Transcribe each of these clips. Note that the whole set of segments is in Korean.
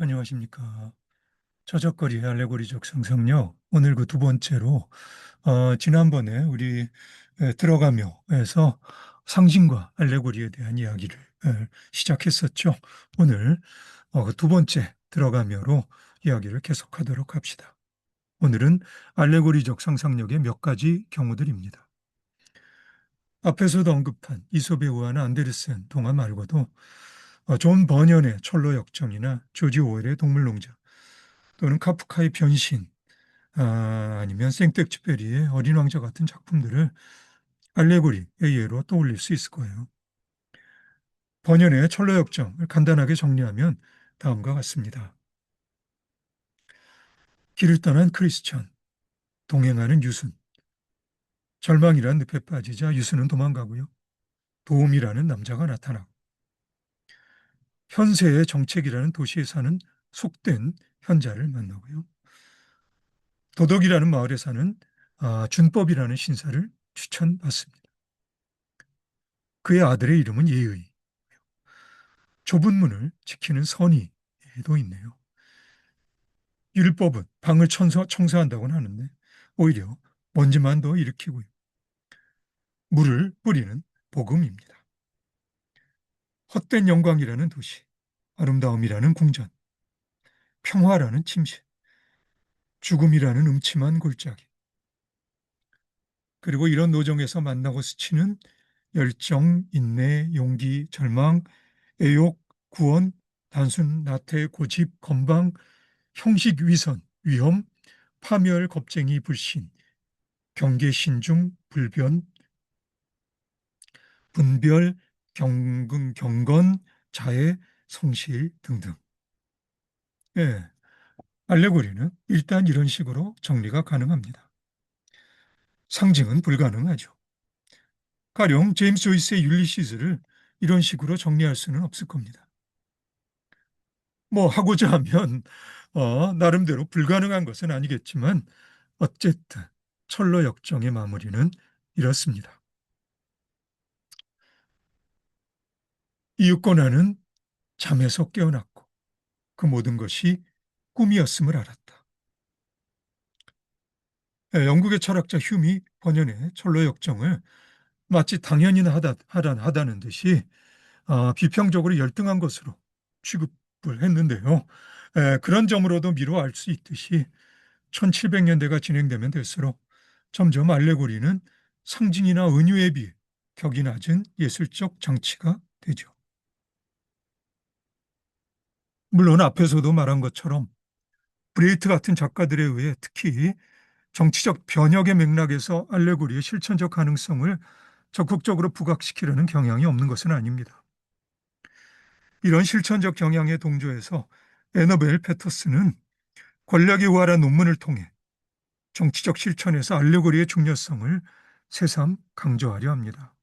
안녕하십니까. 저작거리의 알레고리적 상상력. 오늘 그 두 번째로, 지난번에 우리 들어가며에서 상징과 알레고리에 대한 이야기를 시작했었죠. 오늘 그 두 번째 들어가며로 이야기를 계속하도록 합시다. 오늘은 알레고리적 상상력의 몇 가지 경우들입니다. 앞에서도 언급한 이솝에 의한 안데르센 동화 말고도 존 버년의 철로 역정이나 조지 오웰의 동물농장 또는 카프카의 변신, 아니면 생텍쥐페리의 어린 왕자 같은 작품들을 알레고리의 예로 떠올릴 수 있을 거예요. 번연의 철로 역정을 간단하게 정리하면 다음과 같습니다. 길을 떠난 크리스천, 동행하는 유순, 절망이란 늪에 빠지자 유순은 도망가고요. 도움이라는 남자가 나타나고 현세의 정책이라는 도시에 사는 속된 현자를 만나고요. 도덕이라는 마을에 사는 준법이라는 신사를 추천받습니다. 그의 아들의 이름은 예의. 좁은 문을 지키는 선의도 있네요. 율법은 방을 청소한다고는 하는데 오히려 먼지만 더 일으키고요. 물을 뿌리는 복음입니다. 헛된 영광이라는 도시, 아름다움이라는 궁전, 평화라는 침실, 죽음이라는 음침한 골짜기, 그리고 이런 노정에서 만나고 스치는 열정, 인내, 용기, 절망, 애욕, 구원, 단순, 나태, 고집, 건방, 형식, 위선, 위험, 파멸, 겁쟁이, 불신, 경계, 신중, 불변, 분별, 경건, 자애, 성실 등등. 예, 알레고리는 일단 이런 식으로 정리가 가능합니다. 상징은 불가능하죠. 가령 제임스 조이스의 율리시스를 이런 식으로 정리할 수는 없을 겁니다. 뭐 하고자 하면 나름대로 불가능한 것은 아니겠지만 어쨌든 철로 역정의 마무리는 이렇습니다. 이윽고 나는 잠에서 깨어났고 그 모든 것이 꿈이었음을 알았다. 영국의 철학자 휴미 번연의 철로 역정을 마치 당연히 하다는 듯이 비평적으로 열등한 것으로 취급을 했는데요. 그런 점으로도 미루어 알 수 있듯이 1700년대가 진행되면 될수록 점점 알레고리는 상징이나 은유에 비해 격이 낮은 예술적 장치가 되죠. 물론 앞에서도 말한 것처럼 브레이트 같은 작가들에 의해 특히 정치적 변혁의 맥락에서 알레고리의 실천적 가능성을 적극적으로 부각시키려는 경향이 없는 것은 아닙니다. 이런 실천적 경향에 동조해서 애너벨 패터스는 권력에 우월한 논문을 통해 정치적 실천에서 알레고리의 중요성을 새삼 강조하려 합니다.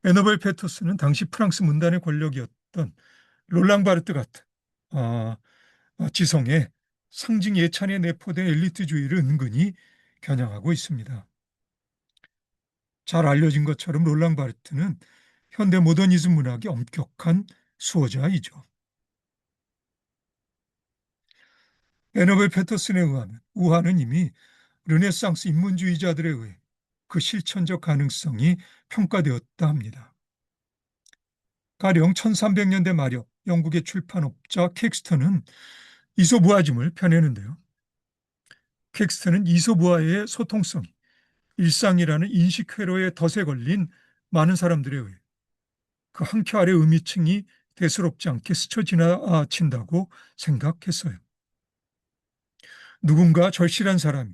애너벨 패터스는 당시 프랑스 문단의 권력이었던 롤랑 바르트 같은 어, 지성의 상징 예찬에 내포된 엘리트주의를 은근히 겨냥하고 있습니다. 잘 알려진 것처럼 롤랑 바르트는 현대 모더니즘 문학의 엄격한 수호자이죠. 애너벨 패터슨에 의하면 우화는 이미 르네상스 인문주의자들에 의해 그 실천적 가능성이 평가되었다 합니다. 가령 1300년대 말엽 영국의 출판업자 캑스턴은 이솝우화짐을 펴내는데요. 캑스턴은 이솝우화의 소통성이 일상이라는 인식회로의 덫에 걸린 많은 사람들에 의해 그 한 켜 아래 의미층이 대수롭지 않게 스쳐 지나친다고 생각했어요. 누군가 절실한 사람이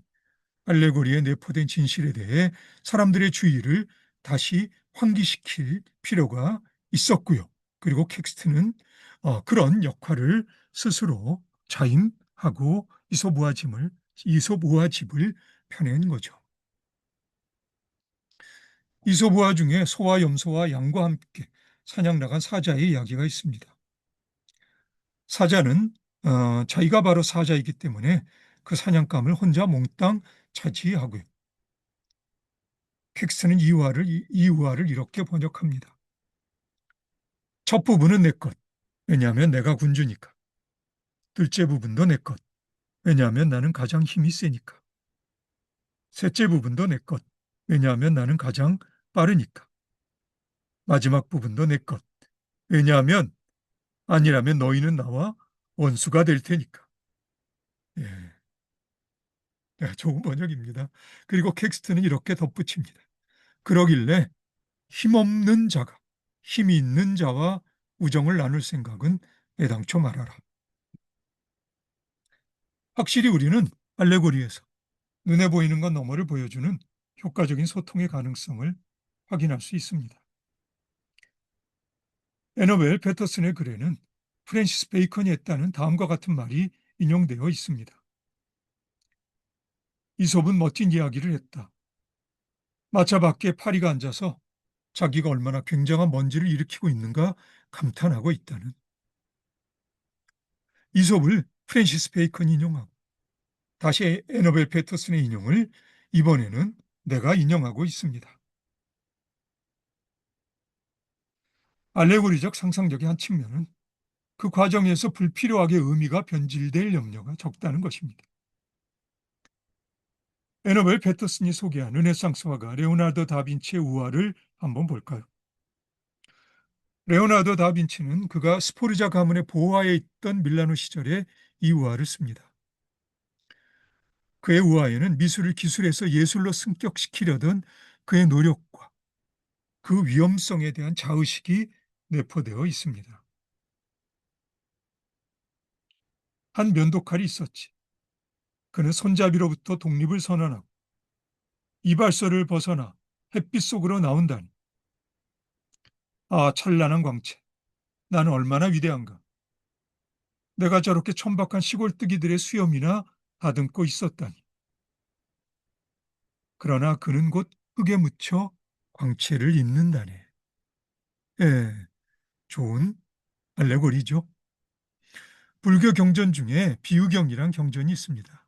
알레고리에 내포된 진실에 대해 사람들의 주의를 다시 환기시킬 필요가 있었고요. 그리고 텍스트는 그런 역할을 스스로 자임하고 이솝우화집을 펴낸 거죠. 이솝우화 중에 소와 염소와 양과 함께 사냥 나간 사자의 이야기가 있습니다. 사자는 자기가 바로 사자이기 때문에 그 사냥감을 혼자 몽땅 차지하고요. 텍스트는 이 우화를 이렇게 번역합니다. 첫 부분은 내 것. 왜냐하면 내가 군주니까. 둘째 부분도 내 것. 왜냐하면 나는 가장 힘이 세니까. 셋째 부분도 내 것. 왜냐하면 나는 가장 빠르니까. 마지막 부분도 내 것. 왜냐하면 아니라면 너희는 나와 원수가 될 테니까. 예, 네, 좋은 번역입니다. 그리고 텍스트는 이렇게 덧붙입니다. 그러길래 힘없는 자가 힘이 있는 자와 우정을 나눌 생각은 애당초 말아라. 확실히 우리는 알레고리에서 눈에 보이는 것 너머를 보여주는 효과적인 소통의 가능성을 확인할 수 있습니다. 애너벨 패터슨의 글에는 프랜시스 베이컨이 했다는 다음과 같은 말이 인용되어 있습니다. 이솝은 멋진 이야기를 했다. 마차 밖에 파리가 앉아서 자기가 얼마나 굉장한 먼지를 일으키고 있는가 감탄하고 있다는. 이솝을 프랜시스 베이컨이 인용하고 다시 애너벨 패터슨의 인용을 이번에는 내가 인용하고 있습니다. 알레고리적 상상력의 한 측면은 그 과정에서 불필요하게 의미가 변질될 염려가 적다는 것입니다. 애너벨 패터슨이 소개한 르네상스 화가 레오나르도 다빈치의 우화를 한번 볼까요? 레오나르도 다빈치는 그가 스포르자 가문의 보호하에 있던 밀라노 시절에 이 우화를 씁니다. 그의 우화에는 미술을 기술에서 예술로 승격시키려던 그의 노력과 그 위험성에 대한 자의식이 내포되어 있습니다. 한 면도칼이 있었지. 그는 손잡이로부터 독립을 선언하고 이발소를 벗어나 햇빛 속으로 나온다니. 아, 찬란한 광채. 나는 얼마나 위대한가. 내가 저렇게 천박한 시골뜨기들의 수염이나 다듬고 있었다니. 그러나 그는 곧 흙에 묻혀 광채를 입는다네. 예, 좋은 알레고리죠. 불교 경전 중에 비유경이란 경전이 있습니다.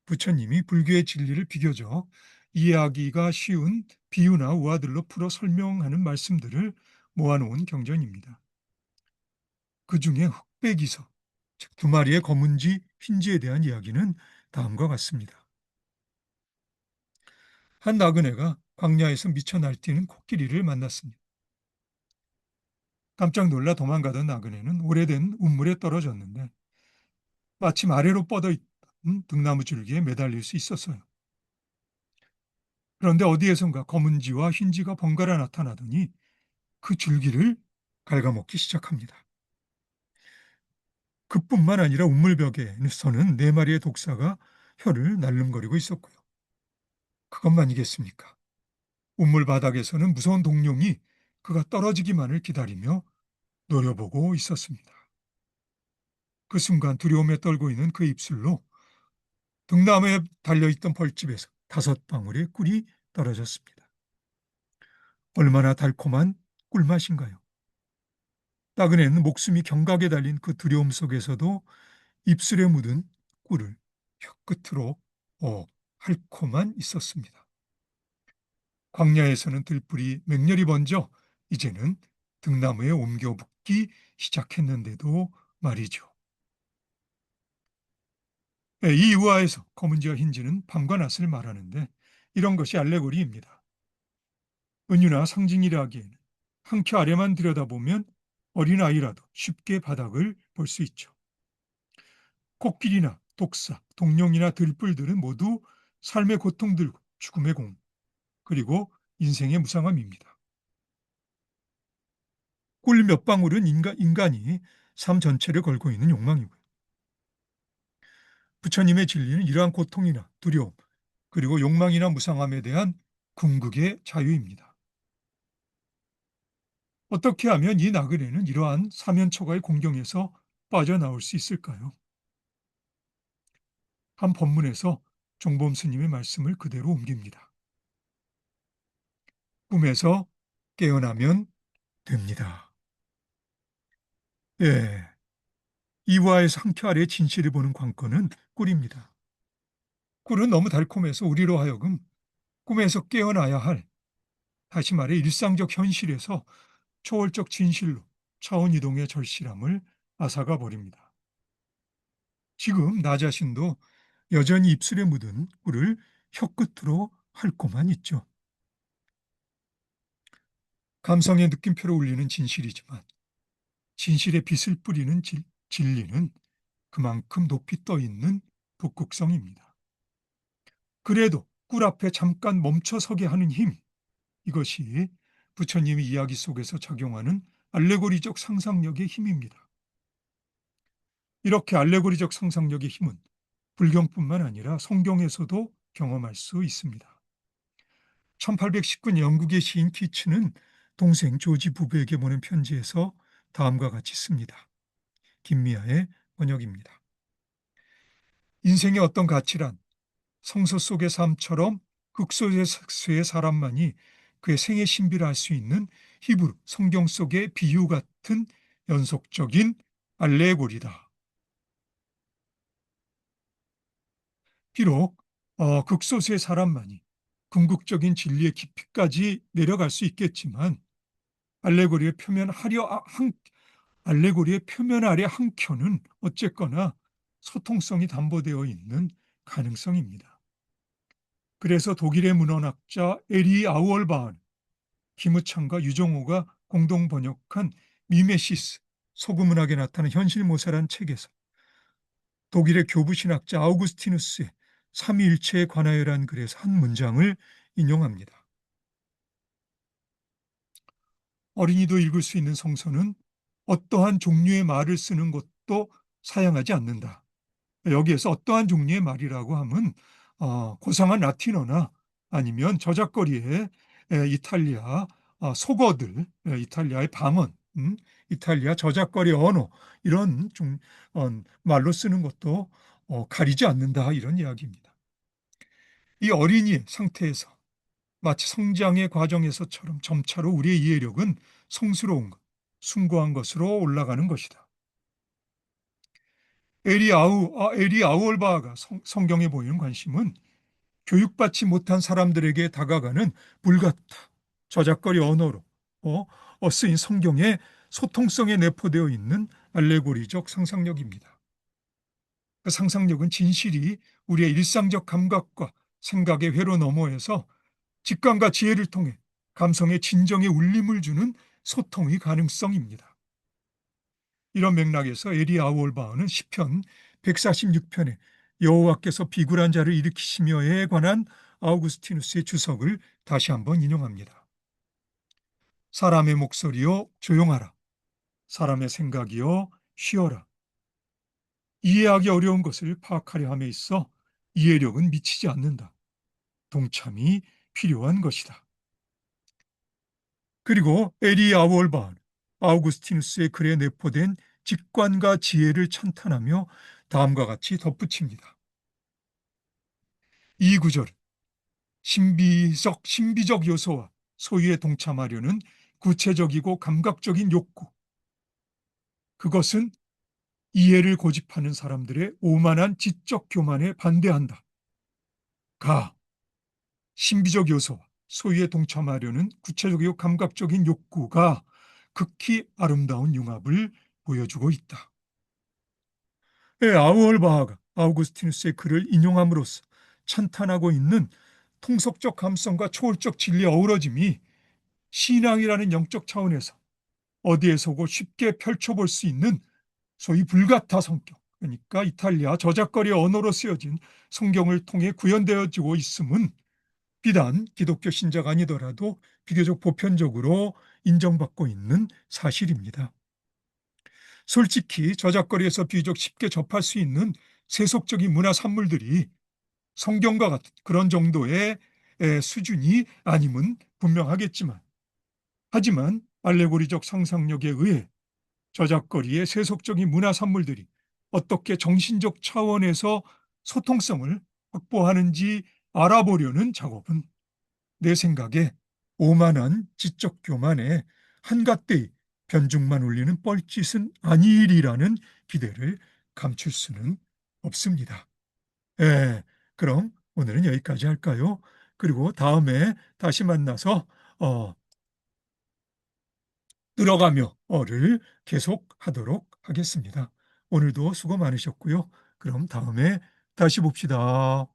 부처님이 불교의 진리를 비교적 이해하기가 쉬운 비유나 우화들로 풀어 설명하는 말씀들을 모아놓은 경전입니다. 그 중에 흑백이서, 즉 두 마리의 검은쥐, 흰쥐에 대한 이야기는 다음과 같습니다. 한 나그네가 광야에서 미쳐 날뛰는 코끼리를 만났습니다. 깜짝 놀라 도망가던 나그네는 오래된 운물에 떨어졌는데 마침 아래로 뻗어 있던 등나무 줄기에 매달릴 수 있었어요. 그런데 어디에선가 검은 쥐와 흰 쥐가 번갈아 나타나더니 그 줄기를 갉아먹기 시작합니다. 그뿐만 아니라 운물벽에서는 네 마리의 독사가 혀를 날름거리고 있었고요. 그것만이겠습니까? 운물 바닥에서는 무서운 동룡이 그가 떨어지기만을 기다리며 노려보고 있었습니다. 그 순간 두려움에 떨고 있는 그 입술로 등나무에 달려있던 벌집에서 5방울의 꿀이 떨어졌습니다. 얼마나 달콤한 꿀맛인가요? 나그네는 목숨이 경각에 달린 그 두려움 속에서도 입술에 묻은 꿀을 혀끝으로 핥고만 있었습니다. 광야에서는 들불이 맹렬히 번져 이제는 등나무에 옮겨 붙기 시작했는데도 말이죠. 이 유화에서 검은지와 흰지는 밤과 낮을 말하는데 이런 것이 알레고리입니다. 은유나 상징이라 하기에는 한 켜 아래만 들여다보면 어린아이라도 쉽게 바닥을 볼 수 있죠. 코끼리나 독사, 동룡이나 들불들은 모두 삶의 고통들과 죽음의 공, 그리고 인생의 무상함입니다. 꿀 몇 방울은 인간이 삶 전체를 걸고 있는 욕망이고요. 부처님의 진리는 이러한 고통이나 두려움, 그리고 욕망이나 무상함에 대한 궁극의 자유입니다. 어떻게 하면 이 나그네는 이러한 사면초가의 공경에서 빠져나올 수 있을까요? 한 법문에서 종범 스님의 말씀을 그대로 옮깁니다. 꿈에서 깨어나면 됩니다. 예, 이화에서 한 켜 아래 진실을 보는 관건은 꿀입니다. 꿀은 너무 달콤해서 우리로 하여금 꿈에서 깨어나야 할, 다시 말해 일상적 현실에서 초월적 진실로 차원 이동의 절실함을 앗아가 버립니다. 지금 나 자신도 여전히 입술에 묻은 꿀을 혀끝으로 핥고만 있죠. 감성의 느낌표를 울리는 진실이지만 진실의 빛을 뿌리는 진리는 그만큼 높이 떠 있는 북극성입니다. 그래도 꿀 앞에 잠깐 멈춰서게 하는 힘, 이것이 부처님의 이야기 속에서 작용하는 알레고리적 상상력의 힘입니다. 이렇게 알레고리적 상상력의 힘은 불경뿐만 아니라 성경에서도 경험할 수 있습니다. 1819년 영국의 시인 키츠는 동생 조지 부부에게 보낸 편지에서 다음과 같이 씁니다. 김미아의 번역입니다. 인생의 어떤 가치란 성서 속의 삶처럼 극소수의 사람만이 그의 생의 신비를 알 수 있는 히브리 성경 속의 비유 같은 연속적인 알레고리다. 비록 극소수의 사람만이 궁극적인 진리의 깊이까지 내려갈 수 있겠지만 알레고리의 표면 하려 한 알레고리의 표면 아래 한 켠은 어쨌거나 소통성이 담보되어 있는 가능성입니다. 그래서 독일의 문헌학자 에리 아우얼바흐는 김우창과 유정호가 공동 번역한 미메시스, 소금문학에 나타나는 현실모사라는 책에서 독일의 교부신학자 아우구스티누스의 삼위일체에 관하여라는 글에서 한 문장을 인용합니다. 어린이도 읽을 수 있는 성서는 어떠한 종류의 말을 쓰는 것도 사양하지 않는다. 여기에서 어떠한 종류의 말이라고 하면 고상한 라틴어나 아니면 저작거리의 이탈리아 속어들, 이탈리아의 방언, 이탈리아 저작거리 언어 이런 말로 쓰는 것도 가리지 않는다 이런 이야기입니다. 이 어린이의 상태에서 마치 성장의 과정에서처럼 점차로 우리의 이해력은 성스러운 것, 숭고한 것으로 올라가는 것이다. 에리 아우얼바가 성경에 보이는 관심은 교육받지 못한 사람들에게 다가가는 불같다 저작거리 언어로 쓰인 성경의 소통성에 내포되어 있는 알레고리적 상상력입니다. 그 상상력은 진실이 우리의 일상적 감각과 생각의 회로 너머에서 직감과 지혜를 통해 감성의 진정의 울림을 주는 소통의 가능성입니다. 이런 맥락에서 에리 아우얼바흐는 시편 146편에 여호와께서 비굴한 자를 일으키시며에 관한 아우구스티누스의 주석을 다시 한번 인용합니다. 사람의 목소리여 조용하라. 사람의 생각이여 쉬어라. 이해하기 어려운 것을 파악하려 함에 있어 이해력은 미치지 않는다. 동참이 필요한 것이다. 그리고 에리 아우얼바흐는 아우구스티누스의 글에 내포된 직관과 지혜를 찬탄하며 다음과 같이 덧붙입니다. 이 구절은 신비적 요소와 소유에 동참하려는 구체적이고 감각적인 욕구, 그것은 이해를 고집하는 사람들의 오만한 지적 교만에 반대한다. 가, 신비적 요소와 소유에 동참하려는 구체적이고 감각적인 욕구가 극히 아름다운 융합을 보여주고 있다. 아우얼바하가 아우구스티누스의 글을 인용함으로써 찬탄하고 있는 통속적 감성과 초월적 진리의 어우러짐이 신앙이라는 영적 차원에서 어디에서고 쉽게 펼쳐볼 수 있는 소위 불가타 성격, 그러니까 이탈리아 저작거리 언어로 쓰여진 성경을 통해 구현되어지고 있음은 비단 기독교 신자가 아니더라도 비교적 보편적으로 인정받고 있는 사실입니다. 솔직히 저작거리에서 비교적 쉽게 접할 수 있는 세속적인 문화 산물들이 성경과 같은 그런 정도의 수준이 아님은 분명하겠지만, 하지만 알레고리적 상상력에 의해 저작거리의 세속적인 문화 산물들이 어떻게 정신적 차원에서 소통성을 확보하는지 알아보려는 작업은 내 생각에 오만한 지적 교만에 한갓대의 변죽만 울리는 뻘짓은 아니리라는 기대를 감출 수는 없습니다. 예, 그럼 오늘은 여기까지 할까요? 그리고 다음에 다시 만나서 늘어가며를 계속 하도록 하겠습니다. 오늘도 수고 많으셨고요. 그럼 다음에 다시 봅시다.